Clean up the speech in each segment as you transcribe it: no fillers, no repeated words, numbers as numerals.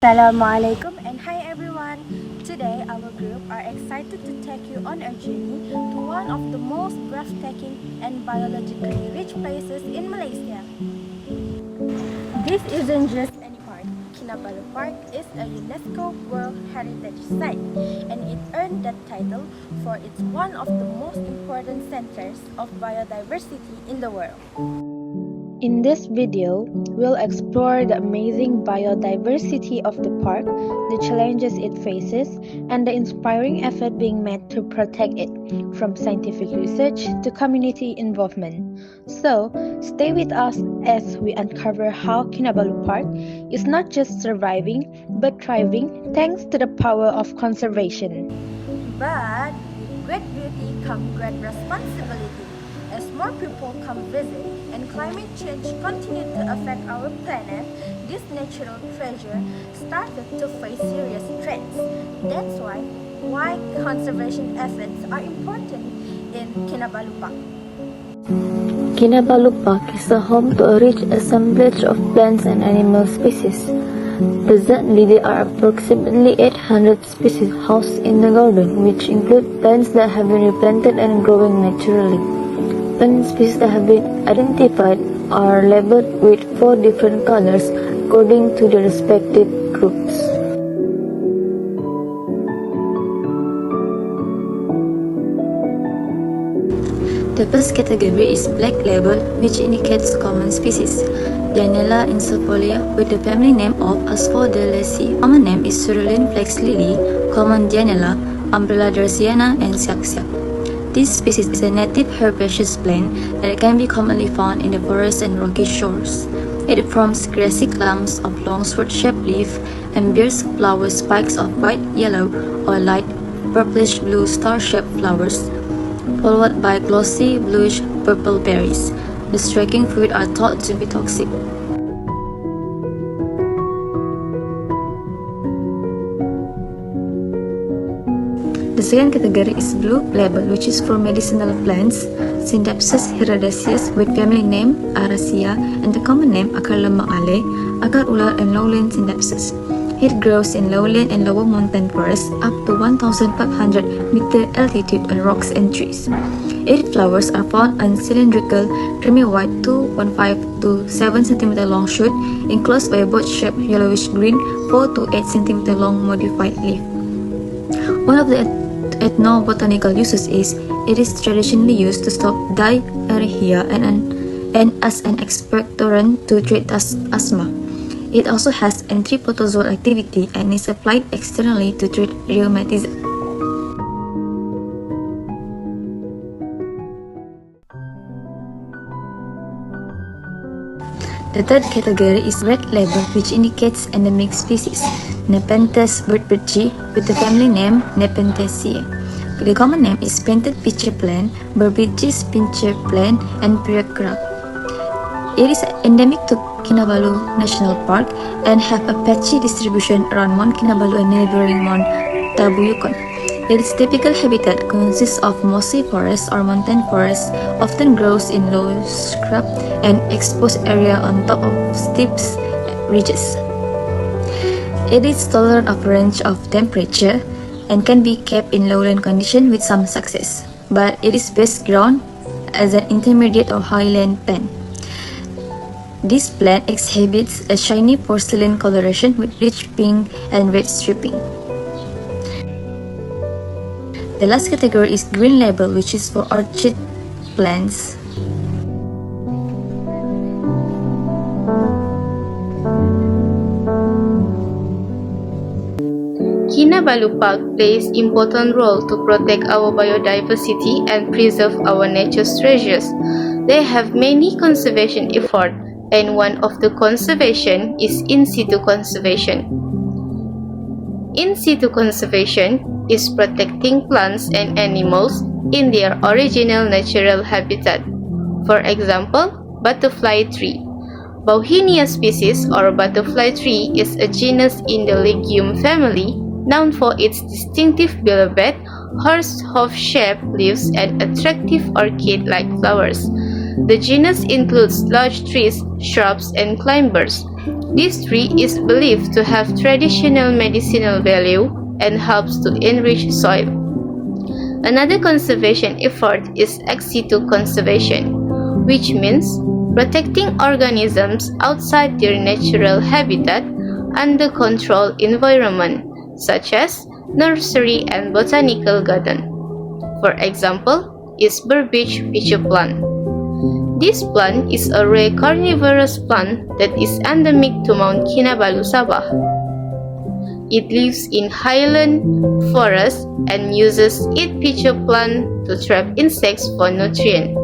Assalamualaikum and hi everyone. Today our group are excited to take you on a journey to one of the most breathtaking and biologically rich places in Malaysia. This isn't just any park. Kinabalu Park is a UNESCO World Heritage Site and it earned that title for it's one of the most important centers of biodiversity in the world. In this video, we'll explore the amazing biodiversity of the park, the challenges it faces, and the inspiring effort being made to protect it, from scientific research to community involvement. So, stay with us as we uncover how Kinabalu Park is not just surviving, but thriving thanks to the power of conservation. But great beauty comes great responsibility. As more people come visit and climate change continued to affect our planet, this natural treasure started to face serious threats. That's why conservation efforts are important in Kinabalu Park. Kinabalu Park is a home to a rich assemblage of plants and animal species. Presently, there are approximately 800 species housed in the garden, which include plants that have been replanted and growing naturally. Plant species that have been identified are labeled with 4 different colors according to their respective groups. The first category is black label, which indicates common species. Dianella insufolia with the family name of Asphodelaceae. Common name is Cerulean flax lily, common Dianella, Umbrella darciana, and siak. This species is a native herbaceous plant that can be commonly found in the forests and rocky shores. It forms grassy clumps of long sword-shaped leaf and bears flower spikes of white, yellow, or light purplish-blue star-shaped flowers, followed by glossy bluish-purple berries. The striking fruit are thought to be toxic. The second category is blue label, which is for medicinal plants, Scindapsus hiradaceus with family name Aracia and the common name Akar lemak ale, akar ular and lowland Scindapsus. It grows in lowland and lower mountain forests up to 1,500 meter altitude on rocks and trees. Its flowers are found on cylindrical, creamy white 2.5 to 7 cm long shoot, enclosed by a boat-shaped yellowish-green 4 to 8 cm long modified leaf. One of the ethnobotanical uses is it is traditionally used to stop diarrhea and as an expectorant to treat asthma. It also has antiprotozoal activity and is applied externally to treat rheumatism. The third category is red label, which indicates endemic species, Nepenthes birdbirchi with the family name Nepenthaceae. The common name is painted pitcher plant, Burbidges pincher plant, and Pyracra. It is endemic to Kinabalu National Park and have a patchy distribution around Mount Kinabalu and neighboring Mount Tabuyukan. Its typical habitat consists of mossy forests or mountain forests, often grows in low scrub and exposed area on top of steep ridges. It is tolerant of a range of temperature and can be kept in lowland condition with some success, but it is best grown as an intermediate or highland plant. This plant exhibits a shiny porcelain coloration with rich pink and red striping. The last category is green label, which is for orchid plants. Kinabalu Park plays important role to protect our biodiversity and preserve our nature's treasures. They have many conservation efforts, and one of the conservation is in situ conservation. In situ conservation is protecting plants and animals in their original natural habitat. For example, butterfly tree. Bauhinia species or butterfly tree is a genus in the legume family known for its distinctive bilobed, horse-hoof-shaped leaves and attractive orchid-like flowers. The genus includes large trees, shrubs, and climbers. This tree is believed to have traditional medicinal value and helps to enrich soil. Another conservation effort is ex situ conservation, which means protecting organisms outside their natural habitat under controlled environment, such as nursery and botanical garden. For example, is Burbage pitcher plant. This plant is a rare carnivorous plant that is endemic to Mount Kinabalu, Sabah. It lives in highland forests and uses its pitcher plant to trap insects for nutrient.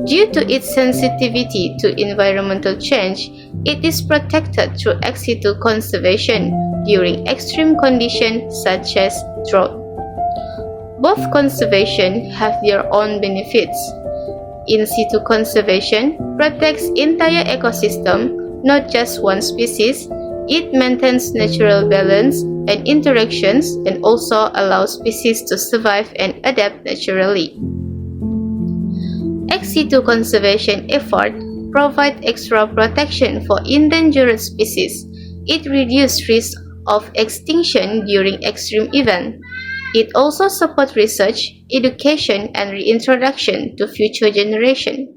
Due to its sensitivity to environmental change, it is protected through ex situ conservation during extreme conditions such as drought. Both conservation have their own benefits. In situ conservation protects entire ecosystem, not just one species. It maintains natural balance and interactions and also allows species to survive and adapt naturally. Ex situ conservation effort provide extra protection for endangered species. It reduces risk of extinction during extreme events. It also supports research, education, and reintroduction to future generations.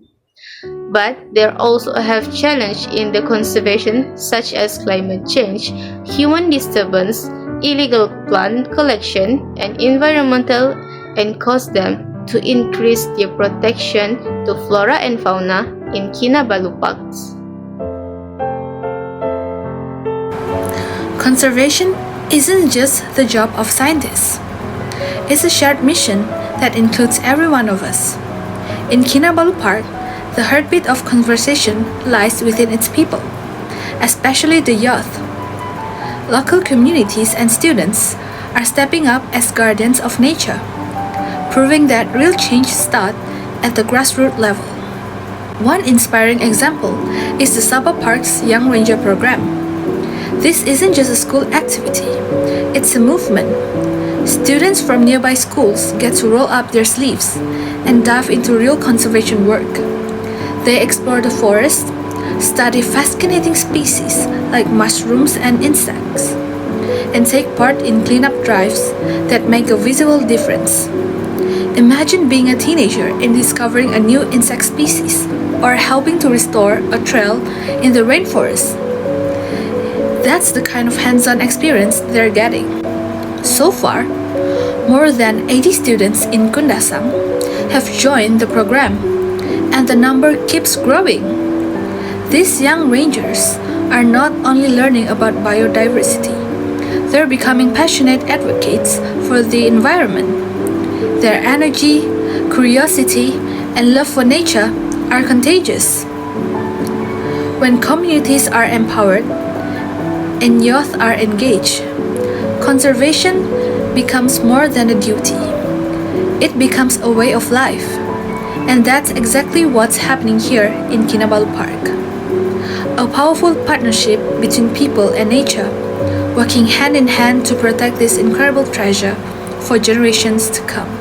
But there also have challenges in the conservation such as climate change, human disturbance, illegal plant collection, and environmental and cause them to increase their protection to flora and fauna in Kinabalu parks. Conservation isn't just the job of scientists. It's a shared mission that includes every one of us. In Kinabalu Park, the heartbeat of conservation lies within its people, especially the youth. Local communities and students are stepping up as guardians of nature, proving that real change starts at the grassroots level. One inspiring example is the Sabah Park's Young Ranger program. This isn't just a school activity, it's a movement. Students from nearby schools get to roll up their sleeves and dive into real conservation work. They explore the forest, study fascinating species like mushrooms and insects, and take part in cleanup drives that make a visible difference. Imagine being a teenager and discovering a new insect species, or helping to restore a trail in the rainforest. That's the kind of hands-on experience they're getting. So far, more than 80 students in Kundasang have joined the program, and the number keeps growing. These young rangers are not only learning about biodiversity, they're becoming passionate advocates for the environment. Their energy, curiosity, and love for nature are contagious. When communities are empowered and youth are engaged, conservation becomes more than a duty. It becomes a way of life. And that's exactly what's happening here in Kinabalu Park. A powerful partnership between people and nature, working hand in hand to protect this incredible treasure for generations to come.